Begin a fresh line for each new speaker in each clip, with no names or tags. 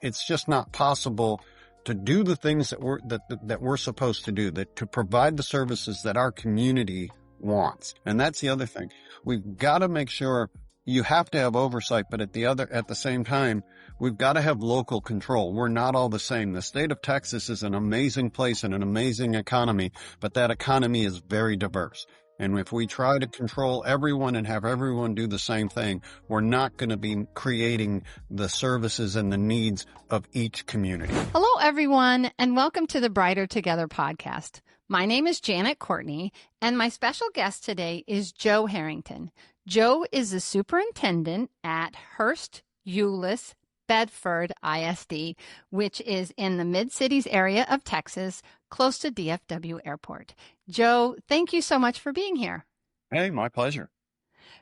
it's just not possible to do the things that we're supposed to do, that to provide the services that our community wants. And that's the other thing. We've got to make sure you have to have oversight, but at the same time, we've got to have local control. We're not all the same. The state of Texas is an amazing place and an amazing economy, but that economy is very diverse. And if we try to control everyone and have everyone do the same thing, we're not going to be creating the services and the needs of each community.
Hello, everyone, and welcome to the Brighter Together podcast. My name is Janet Courtney, and my special guest today is Joe Harrington. Joe is the superintendent at Hurst Euless Bedford ISD, which is in the Mid-Cities area of Texas, close to DFW Airport. Joe, thank you so much for being here.
Hey, my pleasure.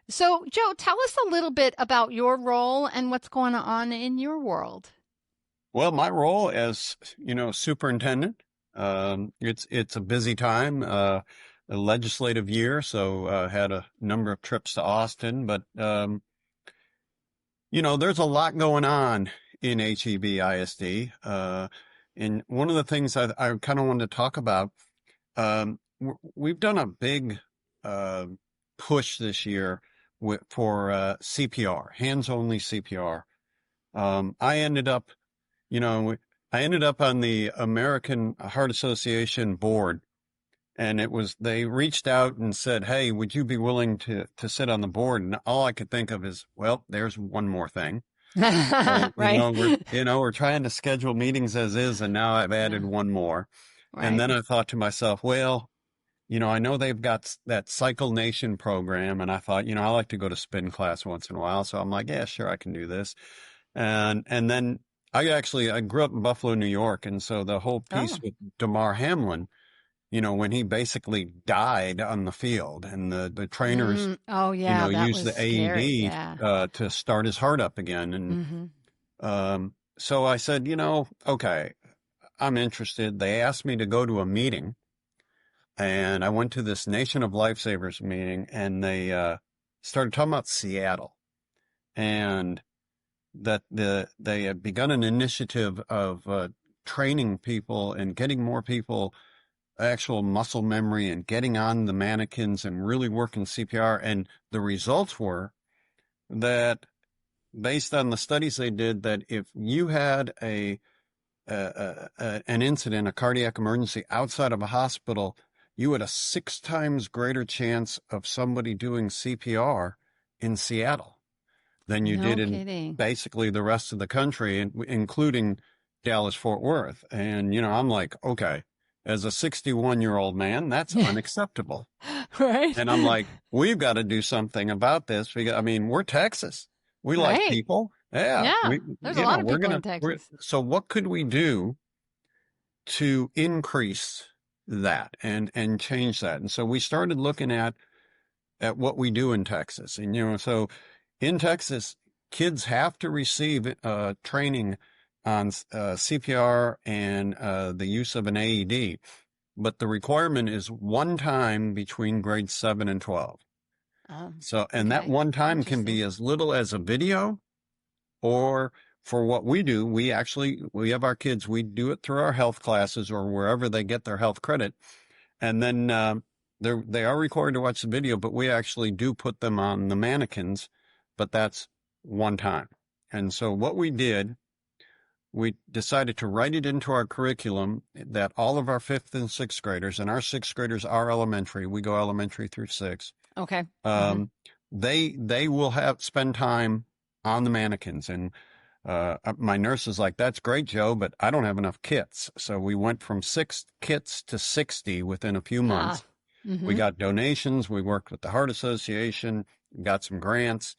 So, Joe, tell us a little bit about your role and what's going on in your world.
Well, my role as, superintendent, it's a busy time, a legislative year, so had a number of trips to Austin, but there's a lot going on in HEB ISD. And one of the things I kind of wanted to talk about, we've done a big push this year for CPR, hands-only CPR. I ended up on the American Heart Association board, and they reached out and said, "Hey, would you be willing to sit on the board?" And all I could think of is, well, there's one more thing.
Right.
We're trying to schedule meetings as is, and now I've added one more.
Right.
And then I thought to myself, well, I know they've got that Cycle Nation program, and I thought, I like to go to spin class once in a while, so I'm like, yeah, sure, I can do this. And then I grew up in Buffalo, New York, and so the whole piece with Damar Hamlin, when he basically died on the field, and the trainers, used the AED to start his heart up again. And so I said, okay, I'm interested. They asked me to go to a meeting, and I went to this Nation of Lifesavers meeting, and they started talking about Seattle, and that they had begun an initiative of training people and getting more people actual muscle memory and getting on the mannequins and really working CPR. And the results were that, based on the studies they did, that if you had an incident, a cardiac emergency outside of a hospital, you had a 6 times greater chance of somebody doing CPR in Seattle than you did in basically the rest of the country, including Dallas-Fort Worth. And, I'm like, okay, as a 61-year-old man, that's unacceptable.
Right.
And I'm like, we've got to do something about this. Because, we're Texas. We like people. Yeah.
There's a lot of people in Texas.
So what could we do to increase that and change that? And so we started looking at what we do in Texas. And, so in Texas, kids have to receive training on CPR and the use of an AED, but the requirement is one time between grades 7 and 12. That one time can be as little as a video, or for what we do, we have our kids, we do it through our health classes or wherever they get their health credit. And then they are required to watch the video, but we actually do put them on the mannequins, but that's one time. And so what we did, we decided to write it into our curriculum that all of our 5th and 6th graders, and our 6th graders are elementary. We go elementary through 6.
Okay.
They will spend time on the mannequins. And my nurse is like, "That's great, Joe, but I don't have enough kits." So we went from 6 kits to 60 within a few months. We got donations. We worked with the Heart Association, got some grants,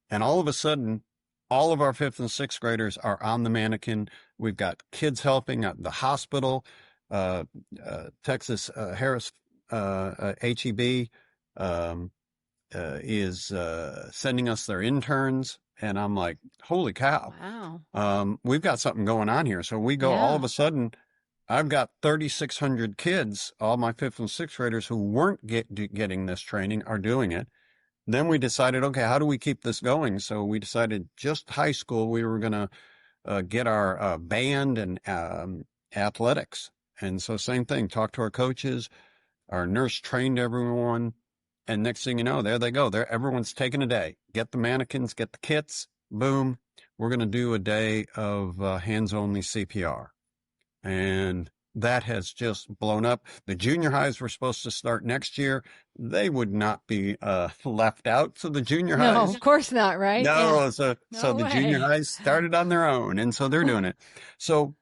and all of a sudden, all of our 5th and 6th graders are on the mannequin. We've got kids helping at the hospital. Texas Harris HEB is sending us their interns. And I'm like, holy cow.
Wow.
We've got something going on here. So we go, all of a sudden, I've got 3,600 kids, all my 5th and 6th graders who weren't getting this training are doing it. Then we decided, okay, how do we keep this going? So we decided just high school, we were going to get our band and athletics. And so same thing, talk to our coaches, our nurse trained everyone. And next thing you know, there they go. There, everyone's taking a day. Get the mannequins, get the kits, boom. We're going to do a day of hands-only CPR. And that has just blown up. The junior highs were supposed to start next year. They would not be left out. So the junior
No,
highs,
of course not, right?
no,
Yeah.
so
No
the junior
way.
highs started on their own, and so they're doing it. So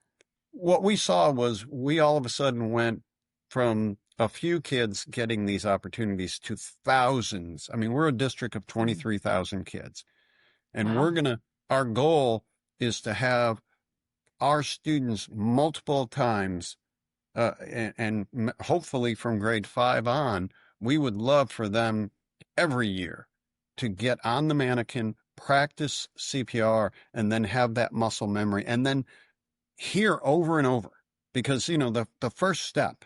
what we saw was we all of a sudden went from a few kids getting these opportunities to thousands. I mean, we're a district of 23,000 kids, and
Wow.
our goal is to have our students multiple times, and hopefully from grade 5 on, we would love for them every year to get on the mannequin, practice CPR, and then have that muscle memory, and then hear over and over. Because, the first step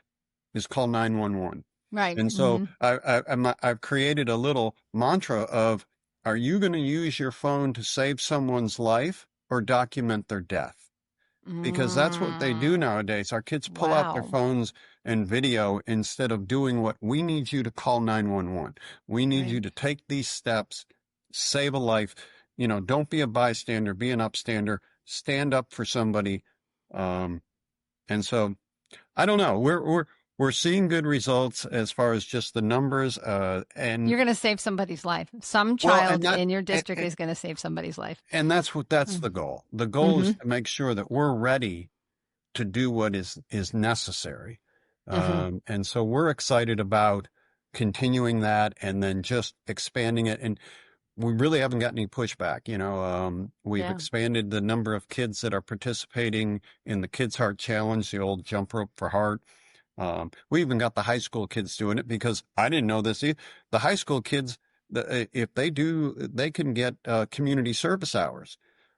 is call 911.
Right.
And so I've created a little mantra of, are you going to use your phone to save someone's life or document their death? Because that's what they do nowadays. Our kids pull out their
Wow.
phones and video instead of doing what we need you to call 911. We need you
Right.
to take these steps, save a life. Don't be a bystander, be an upstander, stand up for somebody. And so I don't know. We're seeing good results as far as just the numbers. And
You're going to save somebody's life. Some
well,
child in your district is going to save somebody's life.
and that's
Mm.
the goal. The goal is
Mm-hmm.
to make sure that we're ready to do what is necessary.
Mm-hmm.
And so we're excited about continuing that and then just expanding it. And we really haven't got any pushback. We've
Yeah.
expanded the number of kids that are participating in the Kids Heart Challenge, the old jump rope for heart. We even got the high school kids doing it because I didn't know this. The high school kids, if they do, they can get community service hours.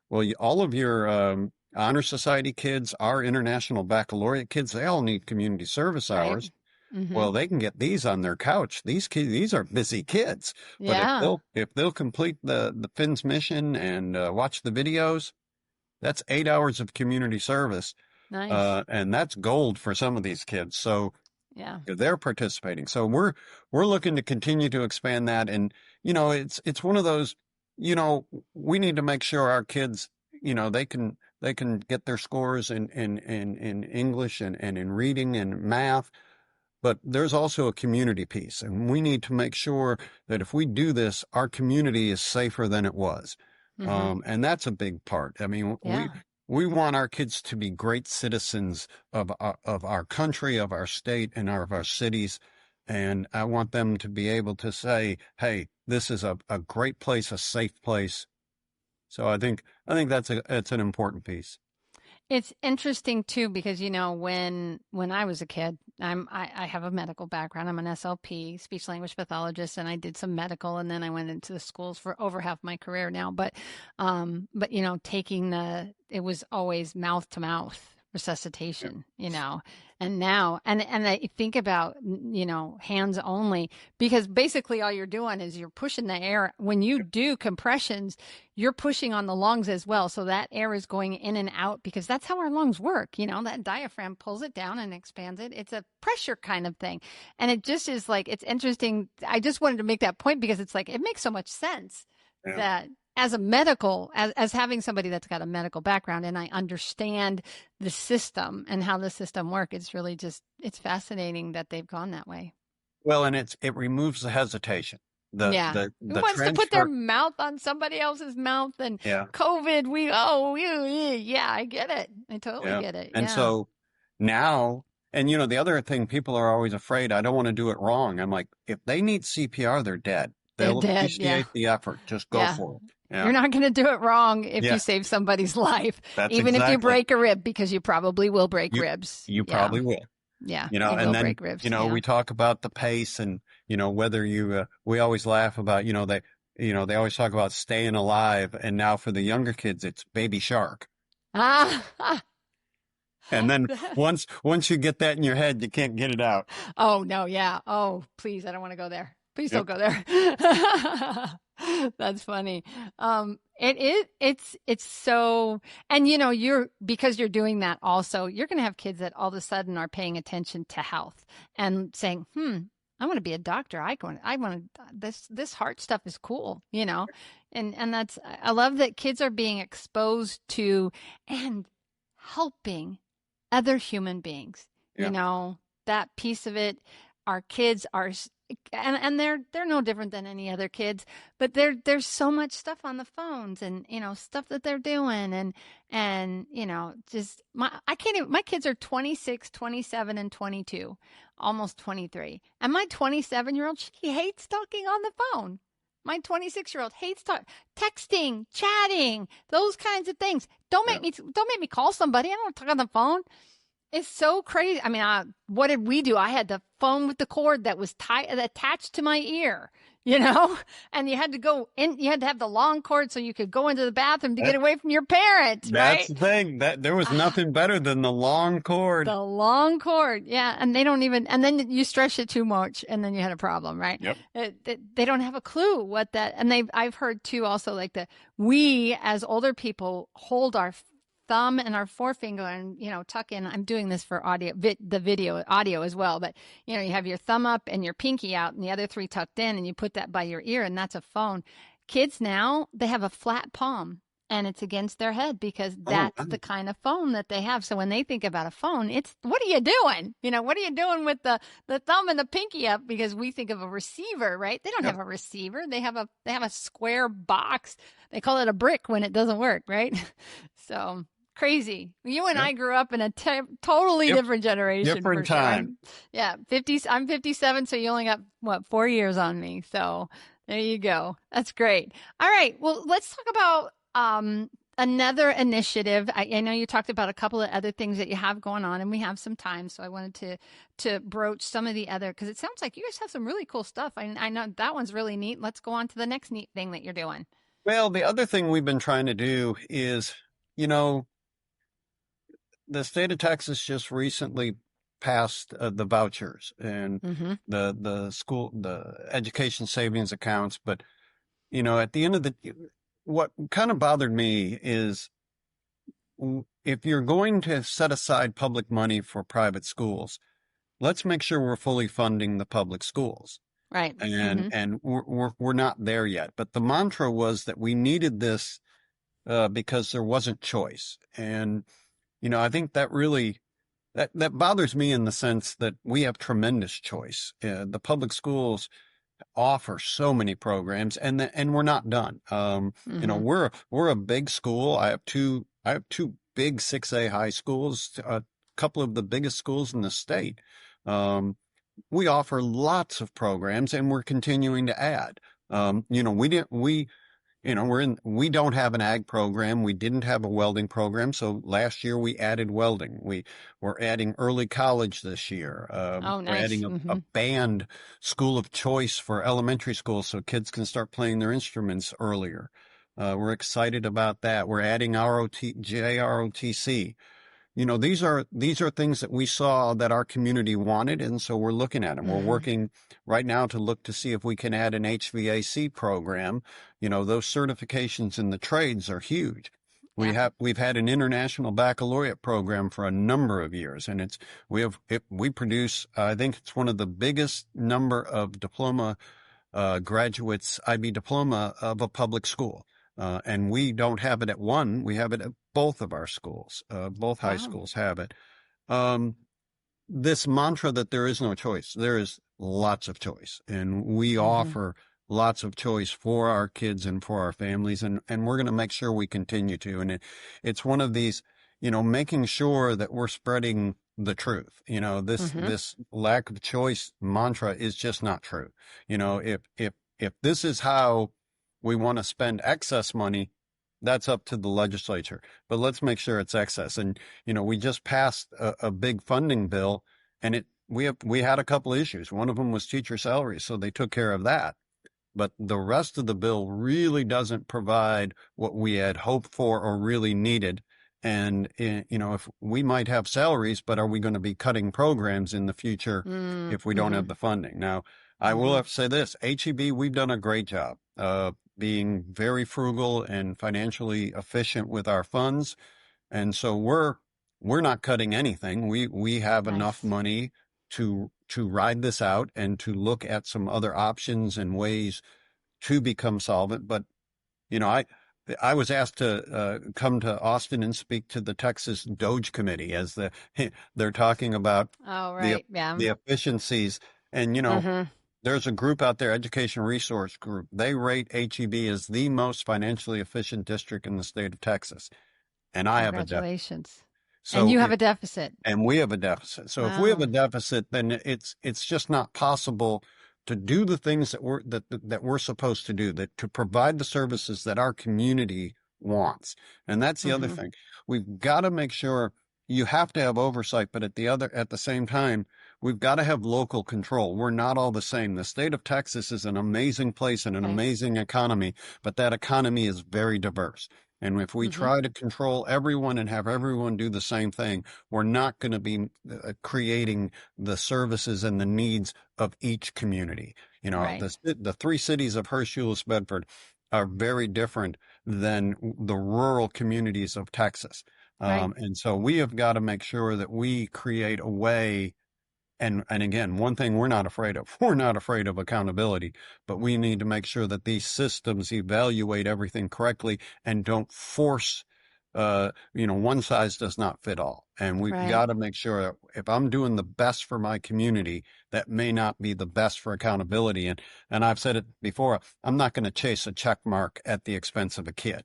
Well, all of your honor society kids, our international baccalaureate kids, they all need community service
Right.
hours.
Mm-hmm.
Well, they can get these on their couch. These kids, these are busy kids. But
Yeah.
if they'll complete the Finn's mission and watch the videos, that's 8 hours of community service.
Nice.
And that's gold for some of these kids. So
Yeah.
they're participating. So we're looking to continue to expand that. And, it's one of those, we need to make sure our kids, they can get their scores in English and in reading and math. But there's also a community piece, and we need to make sure that if we do this, our community is safer than it was.
Mm-hmm.
And that's a big part. I mean,
Yeah.
we want our kids to be great citizens of our country, of our state, and of our cities. And I want them to be able to say, hey, this is a great place, a safe place. So I think it's an important piece.
It's interesting too because when I was a kid, I have a medical background. I'm an SLP, speech language pathologist, and I did some medical, and then I went into the schools for over half my career now. But taking it was always mouth to mouth resuscitation, and now and I think about hands only because basically all you're doing is you're pushing the air when you do compressions. You're pushing on the lungs as well. So that air is going in and out because that's how our lungs work. That diaphragm pulls it down and expands it. It's a pressure kind of thing. And it just is like, it's interesting. I just wanted to make that point because it's like, it makes so much sense that as as having somebody that's got a medical background and I understand the system and how the system works, it's really it's fascinating that they've gone that way.
Well, and it removes the hesitation.
Yeah. Who
The
wants to put their
transfer.
mouth on somebody else's mouth and
Yeah.
COVID? Yeah, I get it. I totally
Yeah.
get it.
And
Yeah.
so now, and the other thing, people are always afraid, I don't want to do it wrong. I'm like, if they need CPR, they're dead.
They're
They'll
dead. Yeah.
appreciate the effort. Just go
Yeah.
for it. Yeah.
You're not going to do it wrong if
Yeah.
you save somebody's life,
That's
even if you
exactly.
break a rib, because you probably will break ribs.
You
Yeah.
probably will.
Yeah.
You
will
then,
break ribs.
we talk about the pace and, whether we always laugh about, they always talk about staying alive. And now for the younger kids, it's baby shark.
Ah.
And then once you get that in your head, you can't get it out.
Oh, no. Yeah. Oh, please. I don't want to go there. Please
Yep.
don't go there. That's funny. It's so, and because you're doing that also, you're going to have kids that all of a sudden are paying attention to health and saying, I want to be a doctor. I want to, this heart stuff is cool. And I love that kids are being exposed to and helping other human beings,
Yeah.
that piece of it. Our kids are, and they're no different than any other kids, but there's so much stuff on the phones and stuff that they're doing and just I can't even, my kids are 26, 27, and 22, almost 23, and my 27-year-old, she hates talking on the phone. My 26-year-old hates texting, chatting, those kinds of things.
Yeah.
Don't make me call somebody. I don't want to talk on the phone. It's so crazy. I mean, what did we do? I had the phone with the cord that was attached to my ear, and you had to go in, you had to have the long cord so you could go into the bathroom to get
That,
away from your parents,
that's
right?
the thing. That there was nothing better than the long cord.
The long cord. Yeah. And they don't even, and then you stretch it too much and then you had a problem, right?
Yep.
They don't have a clue what that, and I've heard too also like we as older people hold our thumb and our forefinger and, tuck in. I'm doing this for the video audio as well, but you have your thumb up and your pinky out and the other three tucked in and you put that by your ear and that's a phone. Kids now, they have a flat palm and it's against their head because
Oh,
that's the kind of phone that they have. So when they think about a phone, it's, what are you doing? What are you doing with the thumb and the pinky up? Because we think of a receiver, right? They don't
yep.
have a receiver. They have a square box. They call it a brick when it doesn't work, right? So crazy. You and
Yep.
I grew up in a totally
Yep.
different generation for
Different
sure.
time.
Yeah, 50. I'm 57, so you only got what, 4 years on me. So there you go. That's great. All right. Well, let's talk about another initiative. I know you talked about a couple of other things that you have going on, and we have some time, so I wanted to broach some of the other, because it sounds like you guys have some really cool stuff. I know that one's really neat. Let's go on to the next neat thing that you're doing.
Well, the other thing we've been trying to do is, you know, the state of Texas just recently passed the vouchers and
Mm-hmm.
the education savings accounts. But, at the end of what kind of bothered me is if you're going to set aside public money for private schools, let's make sure we're fully funding the public schools.
Right.
And
Mm-hmm.
and we're not there yet. But the mantra was that we needed this because there wasn't choice. And I think that really that bothers me in the sense that we have tremendous choice. The public schools offer so many programs, and we're not done.
Mm-hmm.
We're a big school. I have two big 6A high schools, a couple of the biggest schools in the state. We offer lots of programs, and we're continuing to add. We didn't we we don't have an ag program. We didn't have a welding program. So last year we added welding. We're adding early college this year.
Oh,
We're
nice.
adding a
Mm-hmm.
band school of choice for elementary school so kids can start playing their instruments earlier. We're excited about that. We're adding JROTC. These are things that we saw that our community wanted, and so we're looking at them. We're
Mm-hmm.
working right now to look to see if we can add an HVAC program. Those certifications in the trades are huge.
Yeah.
We've had an international baccalaureate program for a number of years, and we produce, I think it's one of the biggest number of diploma graduates, IB diploma of a public school. And we don't have it at one, we have it at both of our schools. Both high
Wow.
schools have it. Um, this mantra that there is no choice, there is lots of choice. And we
Mm-hmm.
offer lots of choice for our kids and for our families. And we're going to make sure we continue to. And it's one of these, making sure that we're spreading the truth.
Mm-hmm.
This lack of choice mantra is just not true. If this is how we want to spend excess money, that's up to the legislature. But let's make sure it's excess. And we just passed a big funding bill, and we had a couple of issues. One of them was teacher salaries, so they took care of that. But the rest of the bill really doesn't provide what we had hoped for or really needed. And if we might have salaries, but are we going to be cutting programs in the future if we don't
Mm-hmm.
have the funding? Now, I will
Mm-hmm.
have to say this, HEB, we've done a great job, being very frugal and financially efficient with our funds. And so we're not cutting anything. We have enough
Nice.
money to ride this out and to look at some other options and ways to become solvent. But you know, I was asked to come to Austin and speak to the Texas Doge Committee as they're talking about
Oh,
the
right. Yeah.
the efficiencies. And
Mm-hmm.
there's a group out there, Education Resource Group. They rate HEB as the most financially efficient district in the state of Texas, and I have a deficit.
Congratulations. And
So
you have a deficit.
and we have a deficit. So if we have a
Wow.
deficit, then it's just not possible to do the things that we're supposed to do, that to provide the services that our community wants. And that's the other
Mm-hmm.
thing. We've got to make sure you have to have oversight, but at the same time, we've got to have local control. We're not all the same. The state of Texas is an amazing place and an
Right.
amazing economy, but that economy is very diverse. And if we
Mm-hmm.
try to control everyone and have everyone do the same thing, we're not going to be creating the services and the needs of each community.
Right.
The three cities of Hercules Bedford are very different than the rural communities of Texas.
Right.
And so we have got to make sure that we create a way and again, one thing we're not afraid of, we're not afraid of accountability, but we need to make sure that these systems evaluate everything correctly and don't force, one size does not fit all. And we've
Right.
got to make sure that if I'm doing the best for my community, that may not be the best for accountability. And I've said it before, I'm not going to chase a check mark at the expense of a kid.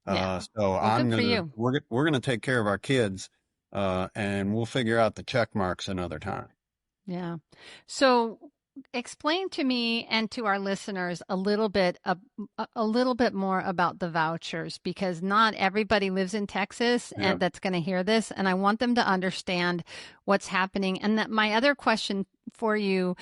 Yeah.
So
Well, good for you.
we're going to take care of our kids, and we'll figure out the check marks another time.
Yeah. So explain to me and to our listeners a little bit more about the vouchers because not everybody lives in Texas
Yeah.
and that's going to hear this and I want them to understand what's happening and that my other question for you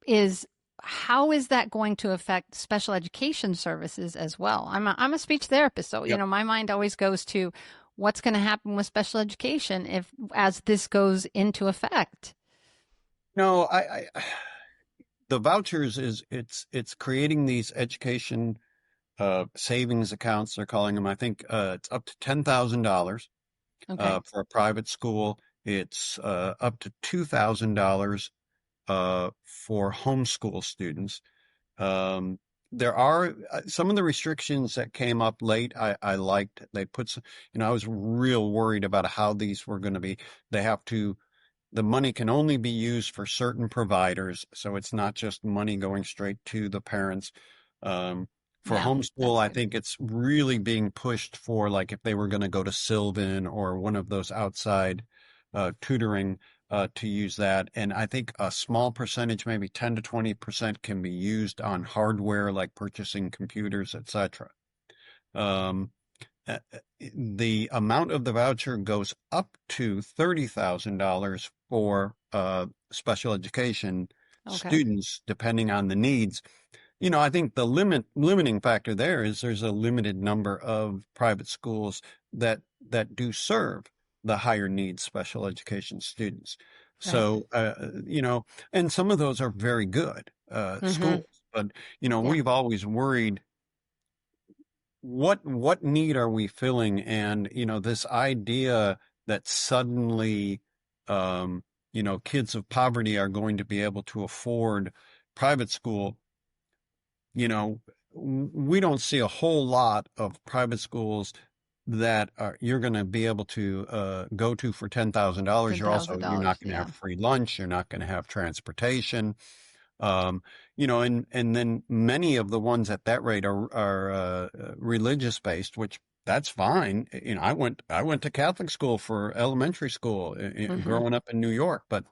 is how is that going to affect special education services as well? I'm a speech therapist, so
Yep.
my mind always goes to what's going to happen with special education if as this goes into effect.
No, the vouchers it's creating these education savings accounts. They're calling them. I think it's up to $10,000
Okay.
for a private school. It's up to $2,000 for homeschool students. Um, there are some of the restrictions that came up late. I liked. They put some, I was real worried about how these were going to be. They have to the money can only be used for certain providers, so it's not just money going straight to the parents. For
Yeah,
homeschool,
that's
I
good.
think it's really being pushed for like if they were going to go to Sylvan or one of those outside tutoring to use that. And I think a small percentage, maybe 10 to 20% can be used on hardware like purchasing computers, etc. Um, uh, the amount of the voucher goes up to $30,000 for special education
Okay.
students, depending on the needs. I think the limiting factor there is there's a limited number of private schools that do serve the higher needs special education students.
Right.
So, and some of those are very good
Mm-hmm.
schools, but
Yeah.
we've always worried what need are we filling? And this idea that suddenly kids of poverty are going to be able to afford private school, we don't see a whole lot of private schools that are you're going to be able to go to for $10,000.
ten thousand
You're not
dollars.
going to have
Yeah.
free lunch, you're not going to have transportation. um, and then many of the ones at that rate are religious based, which that's fine. I went to Catholic school for elementary school
Mm-hmm.
growing up in New York, but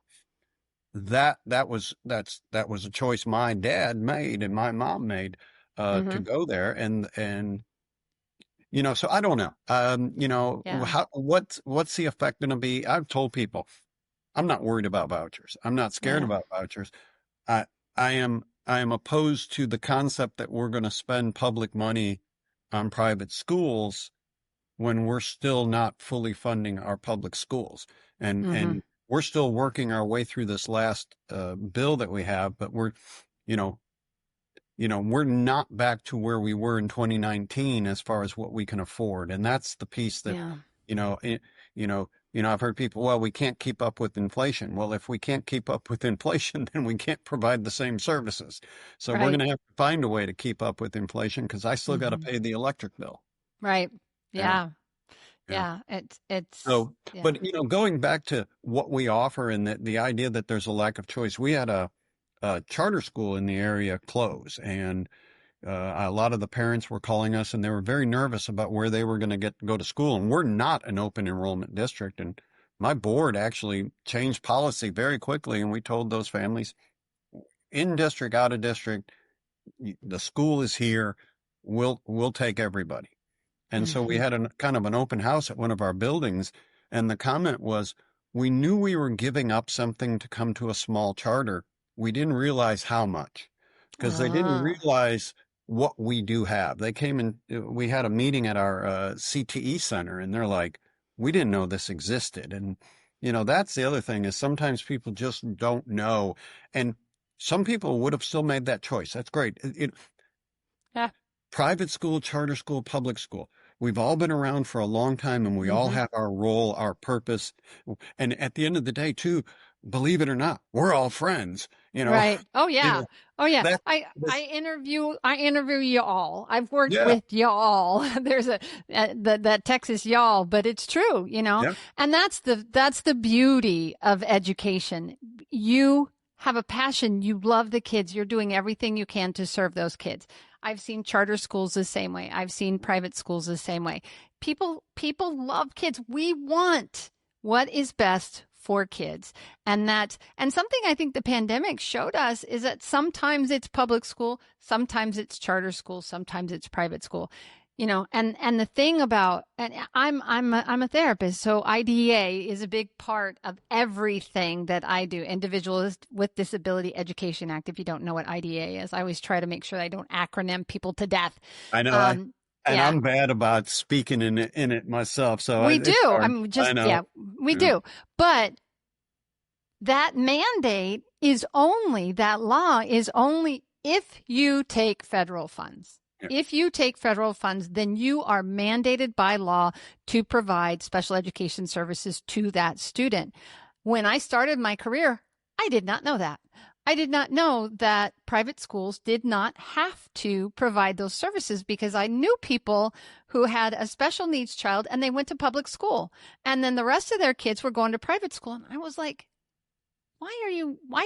that was a choice my dad made and my mom made to
Mm-hmm.
go there, and so I don't know.
Yeah.
What's the effect going to be? I've told people I'm not worried about vouchers. I'm not scared
Yeah.
about vouchers. I I am opposed to the concept that we're going to spend public money on private schools when we're still not fully funding our public schools. And
Mm-hmm.
we're still working our way through this last bill that we have, but you know, we're not back to where we were in 2019 as far as what we can afford. And that's the piece that,
Yeah.
you know, I've heard people, well, we can't keep up with inflation. Well, if we can't keep up with inflation, then we can't provide the same services. So we're
Right.
going to have to find a way to keep up with inflation because I still got to
Hmm.
pay the electric bill.
Right.
Yeah.
Yeah.
Yeah.
Yeah. It's
So,
yeah.
but going back to what we offer and the idea that there's a lack of choice, we had a charter school in the area close, and a lot of the parents were calling us, and they were very nervous about where they were going to go to school. And we're not an open enrollment district, and my board actually changed policy very quickly, and we told those families, in district, out of district, the school is here. We'll take everybody. And so we
Hmm.
had a kind of an open house at one of our buildings, and the comment was, we knew we were giving up something to come to a small charter. We didn't realize how much, because they didn't
Ah.
realize what we do have. They came and we had a meeting at our CTE center, and they're like, we didn't know this existed. And, that's the other thing is sometimes people just don't know. And some people would have still made that choice. That's great.
Yeah.
Private school, charter school, public school. We've all been around for a long time and we all
Hmm.
have our role, our purpose. And at the end of the day, too, believe it or not, we're all friends.
Right. Oh
You
yeah.
know,
Oh yeah.
that,
I
this,
interview you all. I've worked
yeah,
with y'all. There's that Texas y'all, but it's true,
yeah,
And that's the beauty of education. You have a passion. You love the kids. You're doing everything you can to serve those kids. I've seen charter schools the same way. I've seen private schools the same way. People love kids. We want what is best for kids. And something I think the pandemic showed us is that sometimes it's public school, sometimes it's charter school, sometimes it's private school. And the thing about, and I'm a therapist, so IDEA is a big part of everything that I do. Individuals with Disability Education Act. If you don't know what IDEA is, I always try to make sure I don't acronym people to death.
I know. And
Yeah,
I'm bad about speaking in it myself. So
we
it's
do. I
hard.
mean,
I know.
yeah, we
Yeah.
do. But that mandate is only, that law is only if you take federal funds.
Yeah.
If you take federal funds, then you are mandated by law to provide special education services to that student. When I started my career, I did not know that. I did not know that private schools did not have to provide those services because I knew people who had a special needs child and they went to public school. And then the rest of their kids were going to private school. And I was like, why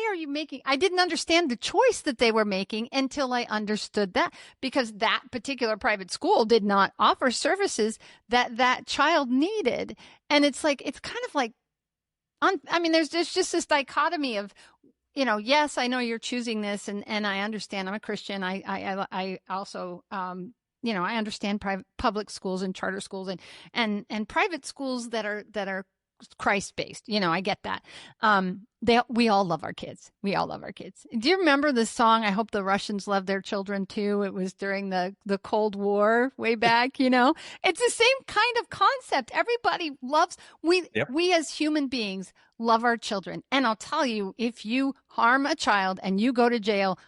are you making, I didn't understand the choice that they were making until I understood that, because that particular private school did not offer services that child needed. And it's like, it's kind of like, I mean, there's just this dichotomy of, yes, I know you're choosing this, and I understand. I'm a Christian. I also, I understand private public schools and charter schools and private schools that are Christ based. I get that. We all love our kids. We all love our kids. Do you remember the song? I hope the Russians love their children too. It was during the Cold War way back. It's the same kind of concept. Everybody loves.
Yep.
We as human beings love our children. And I'll tell you, if you harm a child and you go to jail,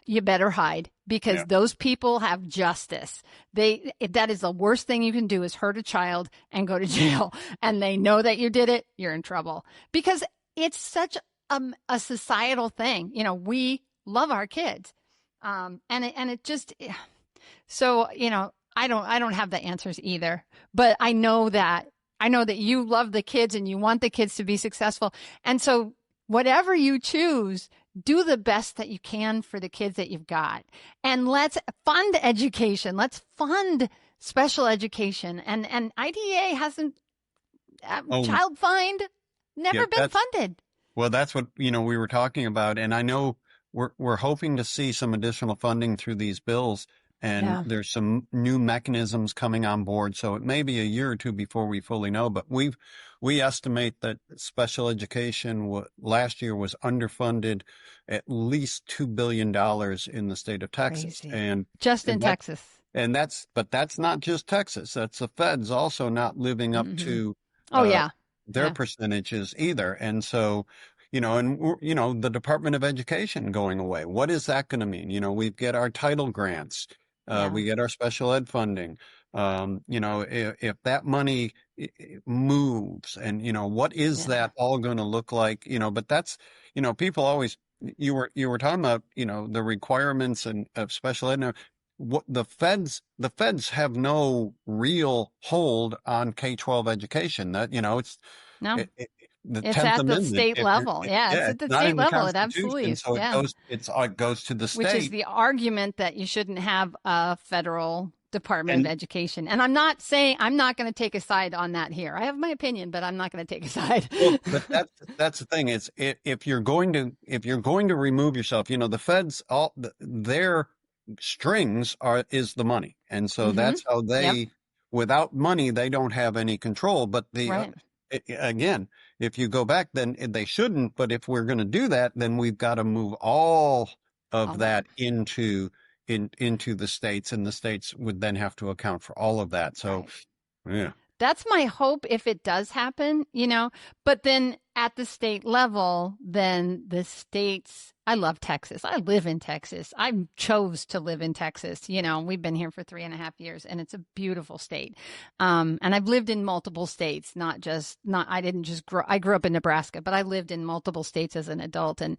you better hide, because
Yeah.
those people have justice. That is the worst thing you can do, is hurt a child and go to jail. And they know that you did it, you're in trouble, because it's such a societal thing. We love our kids. And it just, so, I don't have the answers either, but I know that you love the kids and you want the kids to be successful. And so whatever you choose, do the best that you can for the kids that you've got. And let's fund education. Let's fund special education. And IDEA hasn't,
Oh,
Child Find,
yeah.
never been funded.
Well, that's what, we were talking about. And I know we're hoping to see some additional funding through these bills, and
Yeah.
there's some new mechanisms coming on board. So it may be a year or two before we fully know, but we estimate that special education last year was underfunded at least $2 billion in the state of Texas.
Crazy.
And,
Just in
and that,
Texas.
but that's not just Texas. That's the feds also not living up
Hmm.
to,
Oh,
uh,
yeah.
their
Yeah.
percentages either. And so, the Department of Education going away, what is that going to mean? We get our title grants,
Yeah.
we get our special ed funding. If that money moves and, what is
Yeah.
that all going to look like? But that's, people always, you were talking about, the requirements and of special ed. Now, what the feds have no real hold on K-12 education. That,
No,
the
it's
10th
at the
Amendment,
state level. Yeah, it's
it's
at the
not
state
in the
level. It absolutely
Constitution,
is.
so
Yeah.
it goes to the
Which is
state.
the argument that you shouldn't have a federal Department of
And
Education. And I'm not saying I'm not going to take a side on that here. I have my opinion, but I'm not going to take a side.
well, but that's the thing. Is if you're going to remove yourself, the feds, their strings is the money, and so
Mm-hmm.
that's how
Yep.
without money, they don't have any control. But
Right.
again, if you go back, then they shouldn't. But if we're going to do that, then we've got to move all of
All of
that
it.
into the states, and the states would then have to account for all of that. So,
Right.
yeah.
That's my hope if it does happen. But then at the state level, then the states, I love Texas. I live in Texas. I chose to live in Texas. We've been here for 3.5 years and it's a beautiful state. And I've lived in multiple states, I didn't just I grew up in Nebraska, but I lived in multiple states as an adult and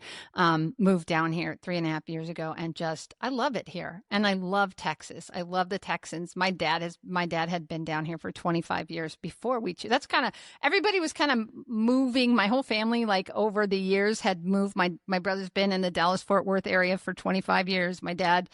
moved down here 3.5 years ago and I love it here. And I love Texas. I love the Texans. My dad had been down here for 25 years before that's kind of, everybody was kind of moving. My whole family, like over the years, had moved. My brother's been in the Dallas Fort Worth area for 25 years. My dad,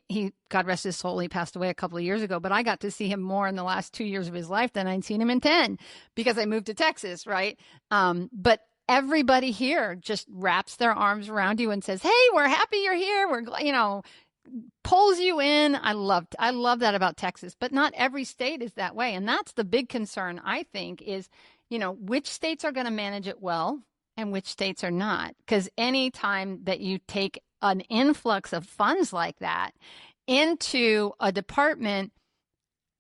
he God rest his soul, he passed away a couple of years ago, but I got to see him more in the last 2 years of his life than I'd seen him in 10 because I moved to Texas, right? But everybody here just wraps their arms around you and says, "Hey, we're happy you're here. We're pulls you in." I love that about Texas, but not every state is that way. And that's the big concern, I think, is, which states are going to manage it well and which states are not. Because anytime that you take an influx of funds like that into a department,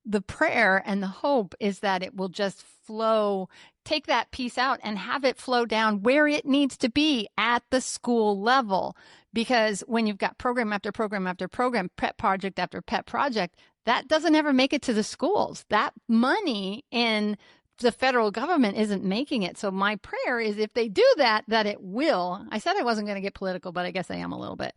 the prayer and the hope is that it will just flow, take that piece out and have it flow down where it needs to be at the school level. Because when you've got program after program after program, pet project after pet project, that doesn't ever make it to the schools. That money in the federal government isn't making it. So my prayer is if they do that, that it will. I said I wasn't going to get political, but I guess I am a little bit.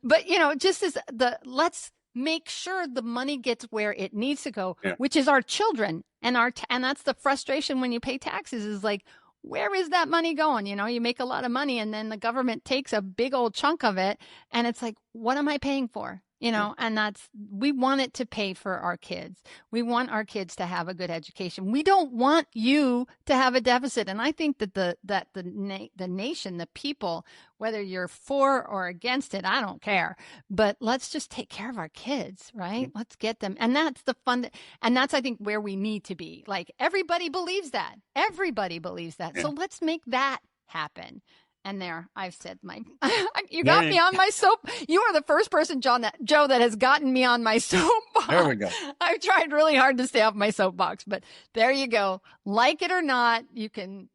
But, just as let's make sure the money gets where it needs to go,
Yeah.
which is our children. And that's the frustration when you pay taxes is like, where is that money going? You make a lot of money and then the government takes a big old chunk of it. And it's like, what am I paying for? And we want it to pay for our kids. We want our kids to have a good education. We don't want you to have a deficit. And I think that the nation, the people, whether you're for or against it, I don't care. But let's just take care of our kids, right? Let's get them. And that's the fun. And that's, I think, where we need to be. Like everybody believes that. Everybody believes that.
Yeah.
So let's make that happen. And there, I've said you
There
got me on my soap. You are the first person, Joe, that has gotten me on my soapbox.
There we go.
I've tried really hard to stay off my soapbox, but there you go. Like it or not, you can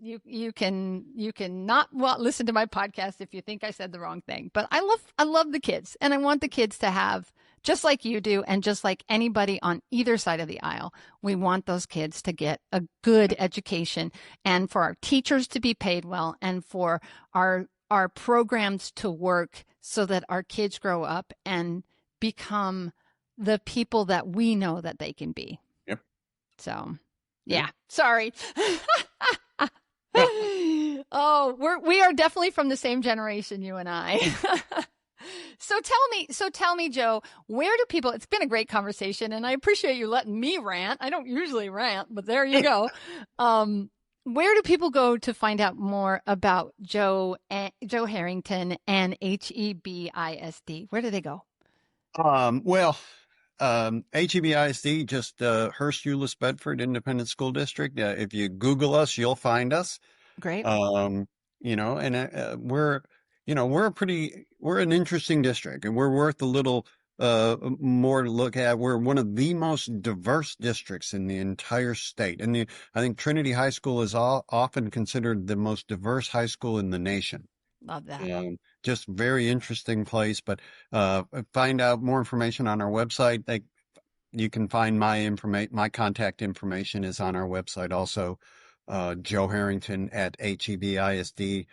not listen to my podcast if you think I said the wrong thing. But I love the kids, and I want the kids to have, just like you do, and just like anybody on either side of the aisle, we want those kids to get a good education and for our teachers to be paid well and for our programs to work so that our kids grow up and become the people that we know that they can be.
Yep.
So,
Yeah.
yeah. Sorry. Oh, we are definitely from the same generation, you and I. So tell me, Joe, where do people, it's been a great conversation and I appreciate you letting me rant. I don't usually rant, but there you go. Where do people go to find out more about Joe Harrington and HEBISD? Where do they go?
Well, HEBISD, just Hearst Euless Bedford Independent School District. If you Google us, you'll find us.
Great.
And we're an interesting district, and we're worth a little more to look at. We're one of the most diverse districts in the entire state. And I think Trinity High School is often considered the most diverse high school in the nation.
Love that.
Just very interesting place. But find out more information on our website. You can find my contact information is on our website also, Joe Harrington at hebisd.edu.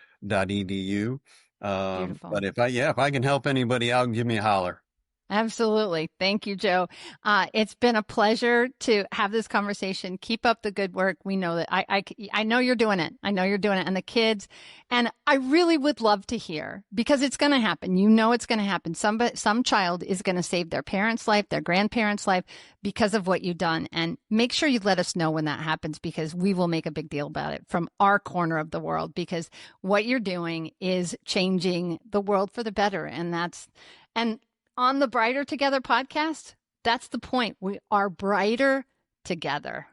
Beautiful.
But if I can help anybody out, give me a holler.
Absolutely. Thank you, Joe. It's been a pleasure to have this conversation. Keep up the good work. We know that I know you're doing it. I know you're doing it. And the kids, and I really would love to hear, because it's going to happen. You know, it's going to happen. Some child is going to save their parents' life, their grandparents' life because of what you've done. And make sure you let us know when that happens, because we will make a big deal about it from our corner of the world, because what you're doing is changing the world for the better. And on the Brighter Together podcast, that's the point. We are brighter together.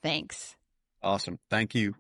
Thanks.
Awesome. Thank you.